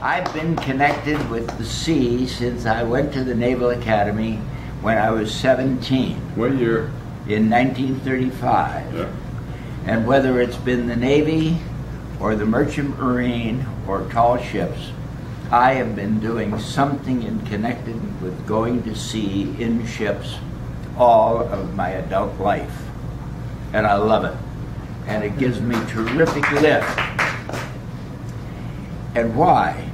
I've been connected with the sea since I went to the Naval Academy when I was 17. What year? In 1935. Yeah. And whether it's been the Navy or the Merchant Marine or tall ships, I have been doing something in connected with going to sea in ships all of my adult life. And I love it. And it gives me terrific lift. And why?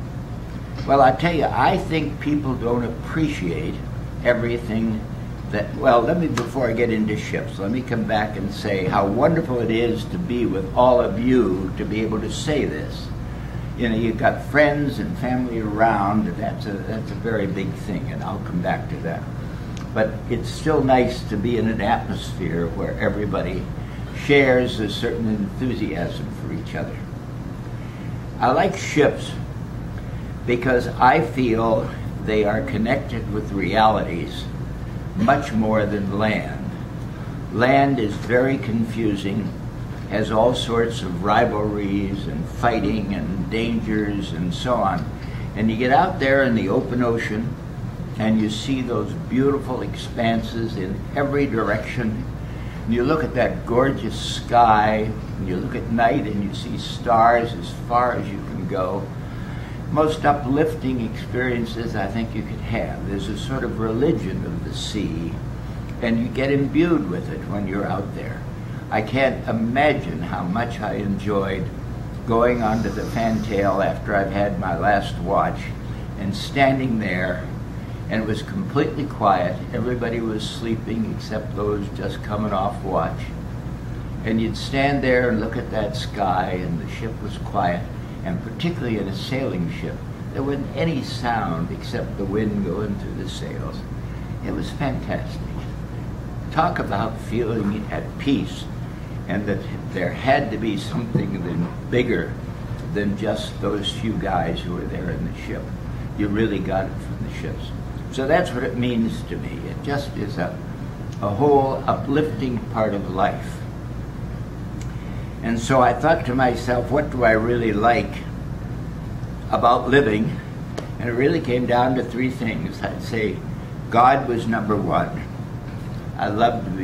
Well, I tell you, I think people don't appreciate everything that, well, before I get into ships, let me come back and say how wonderful it is to be with all of you to be able to say this. You know, you've got friends and family around, that's a very big thing, and I'll come back to that. But it's still nice to be in an atmosphere where everybody shares a certain enthusiasm for each other. I like ships because I feel they are connected with realities much more than land. Land is very confusing, has all sorts of rivalries and fighting and dangers and so on. And you get out there in the open ocean and you see those beautiful expanses in every direction. And you look at that gorgeous sky, and you look at night and you see stars as far as you can go. Most uplifting experiences I think you could have. There's a sort of religion of the sea, and you get imbued with it when you're out there. I can't imagine how much I enjoyed going onto the fantail after I've had my last watch and standing there, and it was completely quiet. Everybody was sleeping except those just coming off watch. And you'd stand there and look at that sky, and the ship was quiet. And particularly in a sailing ship, there wasn't any sound except the wind going through the sails. It was fantastic. Talk about feeling at peace, and that there had to be something bigger than just those few guys who were there in the ship. You really got it from the ships. So that's what it means to me. It just is a whole uplifting part of life. And so I thought to myself, what do I really like about living? And it really came down to three things. I'd say God was number one. I loved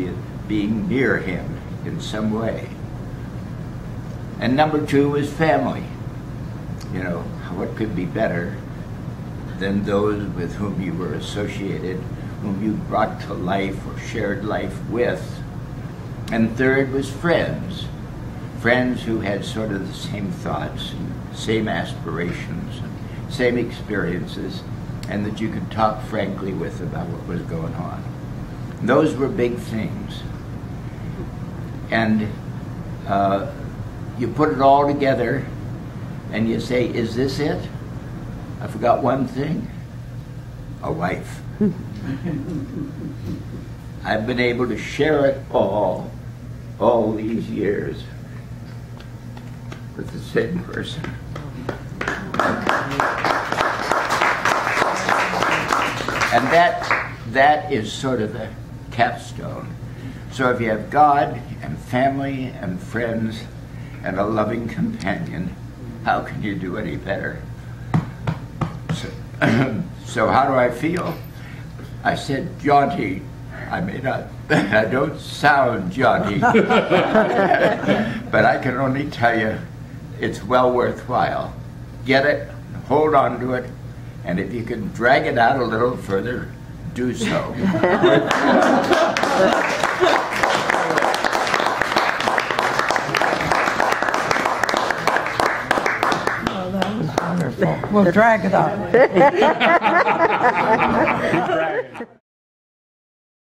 being near him in some way. And number two was family. You know, what could be better than those with whom you were associated, whom you brought to life or shared life with. And third was friends. Friends who had sort of the same thoughts, and same aspirations, and same experiences, and that you could talk frankly with about what was going on. And those were big things. And you put it all together and you say, is this it? I forgot one thing, a wife. I've been able to share it all these years with the same person. And that is sort of the capstone. So if you have God and family and friends and a loving companion, how can you do any better? So how do I feel? I said jaunty. I may not, I don't sound jaunty, but I can only tell you it's well worthwhile. Get it, hold on to it, and if you can drag it out a little further, do so. Oh, that was wonderful. We'll drag it out.